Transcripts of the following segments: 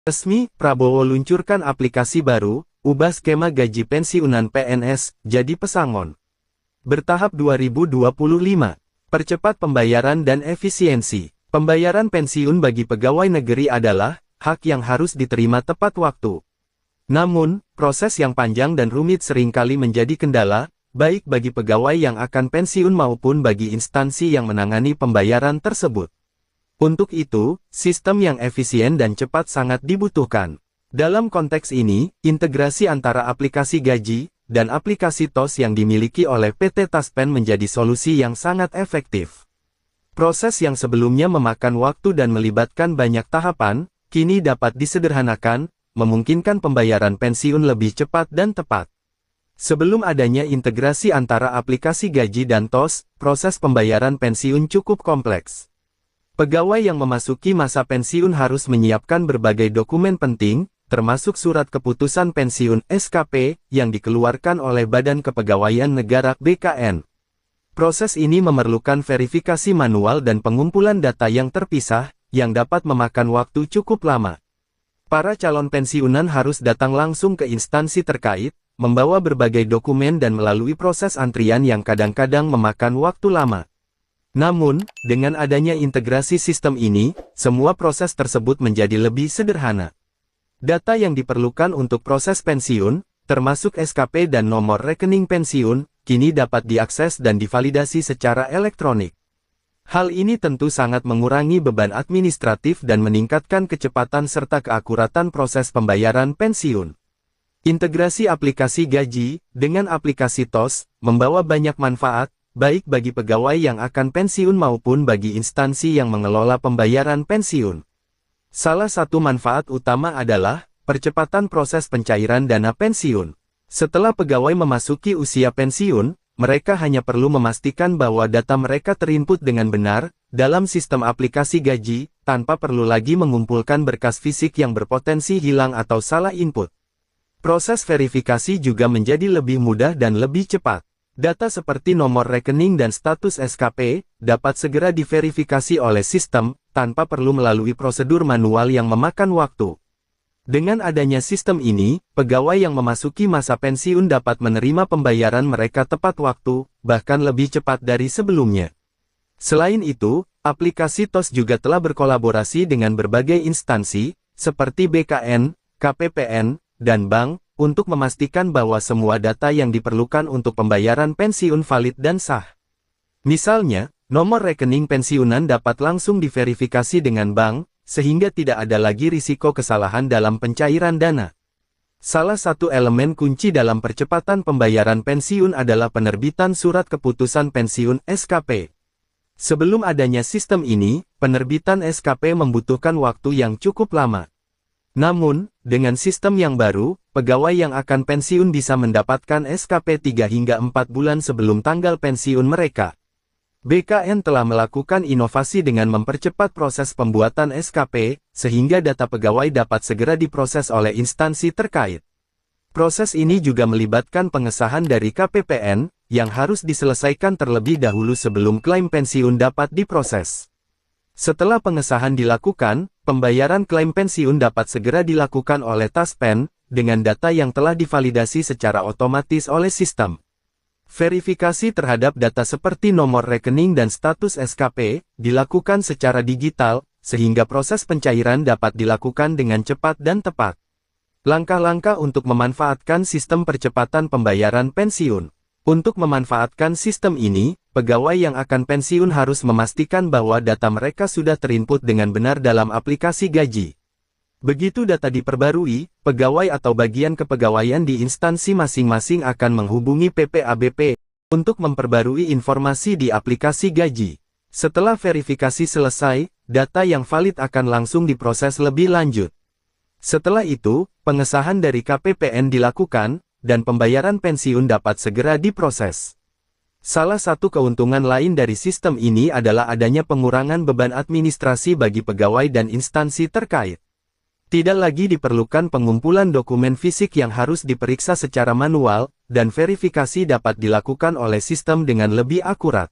Resmi, Prabowo luncurkan aplikasi baru, ubah skema gaji pensiunan PNS, jadi pesangon. Bertahap 2025. Percepat pembayaran dan efisiensi. Pembayaran pensiun bagi pegawai negeri adalah hak yang harus diterima tepat waktu. Namun, proses yang panjang dan rumit seringkali menjadi kendala, baik bagi pegawai yang akan pensiun maupun bagi instansi yang menangani pembayaran tersebut. Untuk itu, sistem yang efisien dan cepat sangat dibutuhkan. Dalam konteks ini, integrasi antara aplikasi gaji dan aplikasi TOS yang dimiliki oleh PT Taspen menjadi solusi yang sangat efektif. Proses yang sebelumnya memakan waktu dan melibatkan banyak tahapan, kini dapat disederhanakan, memungkinkan pembayaran pensiun lebih cepat dan tepat. Sebelum adanya integrasi antara aplikasi gaji dan TOS, proses pembayaran pensiun cukup kompleks. Pegawai yang memasuki masa pensiun harus menyiapkan berbagai dokumen penting, termasuk surat keputusan pensiun (SKP) yang dikeluarkan oleh Badan Kepegawaian Negara (BKN). Proses ini memerlukan verifikasi manual dan pengumpulan data yang terpisah, yang dapat memakan waktu cukup lama. Para calon pensiunan harus datang langsung ke instansi terkait, membawa berbagai dokumen dan melalui proses antrian yang kadang-kadang memakan waktu lama. Namun, dengan adanya integrasi sistem ini, semua proses tersebut menjadi lebih sederhana. Data yang diperlukan untuk proses pensiun, termasuk SKP dan nomor rekening pensiun, kini dapat diakses dan divalidasi secara elektronik. Hal ini tentu sangat mengurangi beban administratif dan meningkatkan kecepatan serta keakuratan proses pembayaran pensiun. Integrasi aplikasi gaji dengan aplikasi TOS membawa banyak manfaat, baik bagi pegawai yang akan pensiun maupun bagi instansi yang mengelola pembayaran pensiun. Salah satu manfaat utama adalah percepatan proses pencairan dana pensiun. Setelah pegawai memasuki usia pensiun, mereka hanya perlu memastikan bahwa data mereka terinput dengan benar dalam sistem aplikasi gaji, tanpa perlu lagi mengumpulkan berkas fisik yang berpotensi hilang atau salah input. Proses verifikasi juga menjadi lebih mudah dan lebih cepat. Data seperti nomor rekening dan status SKP dapat segera diverifikasi oleh sistem, tanpa perlu melalui prosedur manual yang memakan waktu. Dengan adanya sistem ini, pegawai yang memasuki masa pensiun dapat menerima pembayaran mereka tepat waktu, bahkan lebih cepat dari sebelumnya. Selain itu, aplikasi TOS juga telah berkolaborasi dengan berbagai instansi, seperti BKN, KPPN, dan bank, untuk memastikan bahwa semua data yang diperlukan untuk pembayaran pensiun valid dan sah. Misalnya, nomor rekening pensiunan dapat langsung diverifikasi dengan bank, sehingga tidak ada lagi risiko kesalahan dalam pencairan dana. Salah satu elemen kunci dalam percepatan pembayaran pensiun adalah penerbitan surat keputusan pensiun (SKP). Sebelum adanya sistem ini, penerbitan SKP membutuhkan waktu yang cukup lama. Namun, dengan sistem yang baru, pegawai yang akan pensiun bisa mendapatkan SKP 3 hingga 4 bulan sebelum tanggal pensiun mereka. BKN telah melakukan inovasi dengan mempercepat proses pembuatan SKP, sehingga data pegawai dapat segera diproses oleh instansi terkait. Proses ini juga melibatkan pengesahan dari KPPN, yang harus diselesaikan terlebih dahulu sebelum klaim pensiun dapat diproses. Setelah pengesahan dilakukan, pembayaran klaim pensiun dapat segera dilakukan oleh Taspen, dengan data yang telah divalidasi secara otomatis oleh sistem. Verifikasi terhadap data seperti nomor rekening dan status SKP, dilakukan secara digital, sehingga proses pencairan dapat dilakukan dengan cepat dan tepat. Langkah-langkah untuk memanfaatkan sistem percepatan pembayaran pensiun. Untuk memanfaatkan sistem ini, pegawai yang akan pensiun harus memastikan bahwa data mereka sudah terinput dengan benar dalam aplikasi gaji. Begitu data diperbarui, pegawai atau bagian kepegawaian di instansi masing-masing akan menghubungi PPABP untuk memperbarui informasi di aplikasi gaji. Setelah verifikasi selesai, data yang valid akan langsung diproses lebih lanjut. Setelah itu, pengesahan dari KPPN dilakukan, dan pembayaran pensiun dapat segera diproses. Salah satu keuntungan lain dari sistem ini adalah adanya pengurangan beban administrasi bagi pegawai dan instansi terkait. Tidak lagi diperlukan pengumpulan dokumen fisik yang harus diperiksa secara manual, dan verifikasi dapat dilakukan oleh sistem dengan lebih akurat.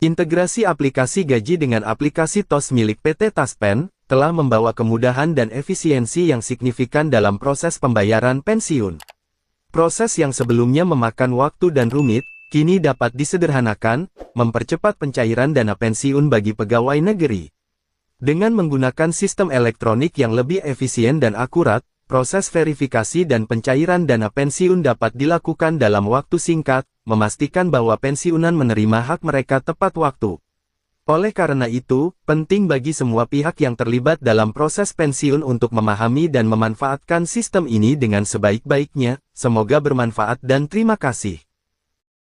Integrasi aplikasi gaji dengan aplikasi TOS milik PT Taspen, telah membawa kemudahan dan efisiensi yang signifikan dalam proses pembayaran pensiun. Proses yang sebelumnya memakan waktu dan rumit, kini dapat disederhanakan, mempercepat pencairan dana pensiun bagi pegawai negeri. Dengan menggunakan sistem elektronik yang lebih efisien dan akurat, proses verifikasi dan pencairan dana pensiun dapat dilakukan dalam waktu singkat, memastikan bahwa pensiunan menerima hak mereka tepat waktu. Oleh karena itu, penting bagi semua pihak yang terlibat dalam proses pensiun untuk memahami dan memanfaatkan sistem ini dengan sebaik-baiknya. Semoga bermanfaat dan terima kasih.